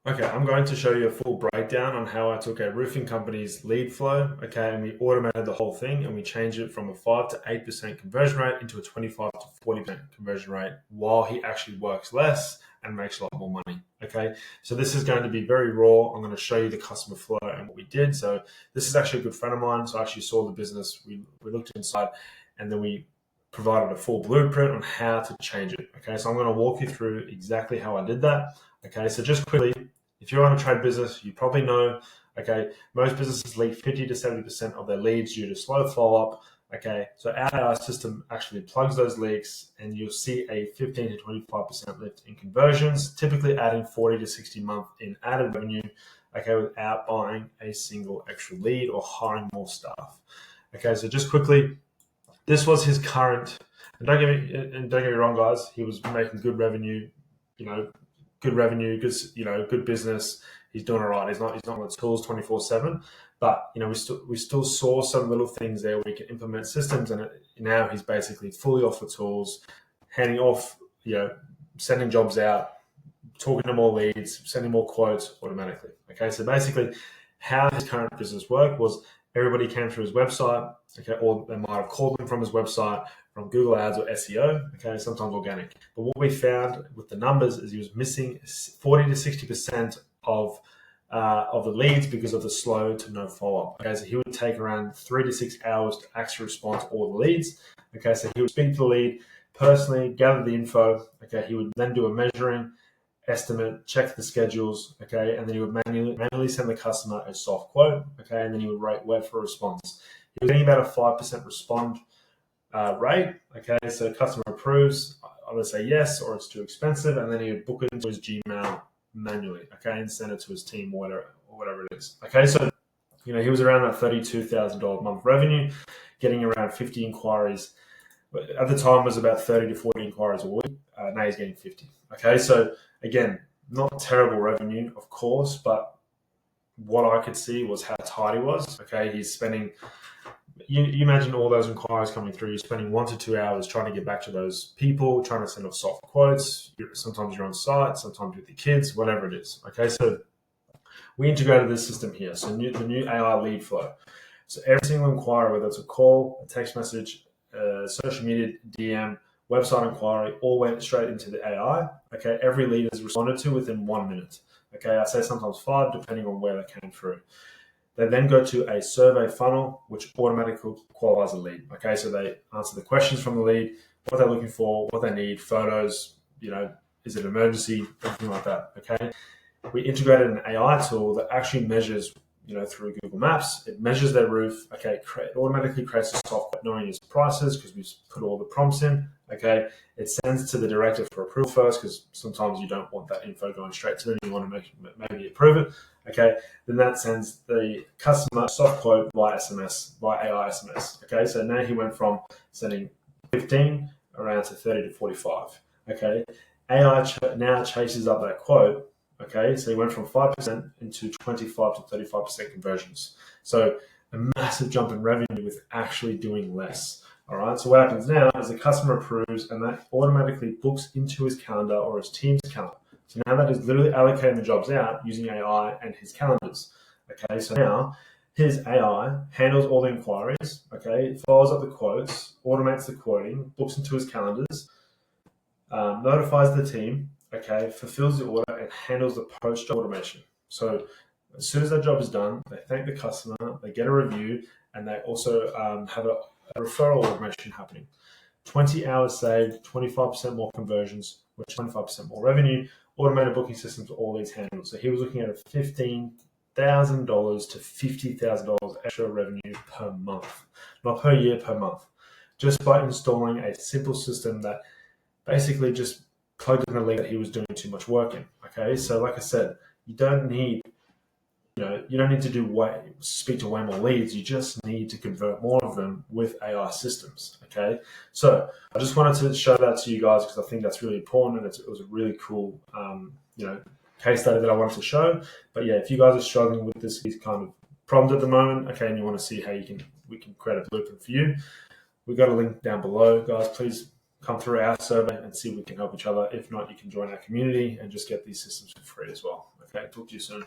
Okay, I'm going to show you a full breakdown on how I took a roofing company's lead flow, okay, and we automated the whole thing and we changed it from a 5 to 8% conversion rate into a 25 to 40% conversion rate while he actually works less and makes a lot more money, okay? So this is going to be very raw. I'm going to show you the customer flow and what we did. So this is actually a good friend of mine. So I actually saw the business. We looked inside and then we provided a full blueprint on how to change it, okay? So I'm going to walk you through exactly how I did that, okay? So just quickly, if you're on a trade business, you probably know, okay, most businesses leak 50 to 70% of their leads due to slow follow-up, okay? So our system actually plugs those leaks and you'll see a 15 to 25% lift in conversions, typically adding 40 to 60 month in added revenue, okay, without buying a single extra lead or hiring more staff. Okay, so just quickly, this was his current, and don't get me wrong, guys, he was making good revenue, you know, good revenue, good business. He's doing all right. He's not on the tools 24/7, but we still saw some little things there where we can implement systems, and now he's basically fully off the tools, handing off, sending jobs out, talking to more leads, sending more quotes automatically. Okay, so basically, how his current business worked was everybody came through his website, okay, or they might have called him from his website, from Google Ads or SEO, okay, sometimes organic. But what we found with the numbers is he was missing 40 to 60% of the leads because of the slow to no follow-up. Okay, so he would take around 3 to 6 hours to actually respond to all the leads. Okay, so he would speak to the lead personally, gather the info. Okay, he would then do a measuring estimate, check the schedules, okay, and then he would manually send the customer a soft quote, okay, and then he would wait for a response. He was getting about a 5% respond rate, okay, so customer approves, either say yes or it's too expensive, and then he would book it into his Gmail manually, okay, and send it to his team or whatever it is, okay, so he was around that $32,000 a month revenue, getting around 50 inquiries. At the time, it was about 30 to 40 inquiries a week. Now he's getting 50. Okay, so again, not terrible revenue, of course, but what I could see was how tight he was. Okay, he's spending. You imagine all those inquiries coming through. You're spending 1 to 2 hours trying to get back to those people, trying to send off soft quotes. Sometimes you're on site, sometimes with your kids, whatever it is. Okay, so we integrated this system here. So the new AI lead flow. So every single inquiry, whether it's a call, a text message, social media DM, website inquiry, all went straight into the AI. Okay, every lead is responded to within 1 minute. Okay, I say sometimes 5, depending on where they came through. They then go to a survey funnel, which automatically qualifies a lead. Okay, so they answer the questions from the lead, what they're looking for, what they need, photos, is it an emergency, everything like that. Okay, we integrated an AI tool that actually measures, through Google Maps. It measures their roof. Okay, it automatically creates a software knowing its prices because we've put all the prompts in. Okay, it sends to the director for approval first because sometimes you don't want that info going straight to them. You want to maybe approve it. Okay, then that sends the customer soft quote via SMS, via AI SMS. Okay, so now he went from sending 15 around to 30 to 45. Okay, AI now chases up that quote. Okay, so he went from 5% into 25 to 35% conversions. So a massive jump in revenue with actually doing less. All right, so what happens now is the customer approves and that automatically books into his calendar or his team's calendar. So now that is literally allocating the jobs out using AI and his calendars. Okay, so now his AI handles all the inquiries, okay, follows up the quotes, automates the quoting, books into his calendars, notifies the team, okay, fulfills the order, and handles the post-job automation. So as soon as that job is done, they thank the customer, they get a review, and they also have a referral automation happening. 20 hours saved, 25% more conversions, which 25% more revenue, automated booking systems, all these handled. So he was looking at a $15,000 to $50,000 extra revenue per month, not per year, per month, just by installing a simple system that basically just plugged in a lead that he was doing too much work in. Okay, so like I said, you don't need to speak to way more leads. You just need to convert more of them with AI systems. Okay, so I just wanted to show that to you guys because I think that's really important and it was a really cool, case study that I wanted to show. But yeah, if you guys are struggling with these kind of problems at the moment, okay, and you want to see how we can create a blueprint for you, we've got a link down below, guys. Please come through our survey and see if we can help each other. If not, you can join our community and just get these systems for free as well. Okay. Okay, talk to you soon.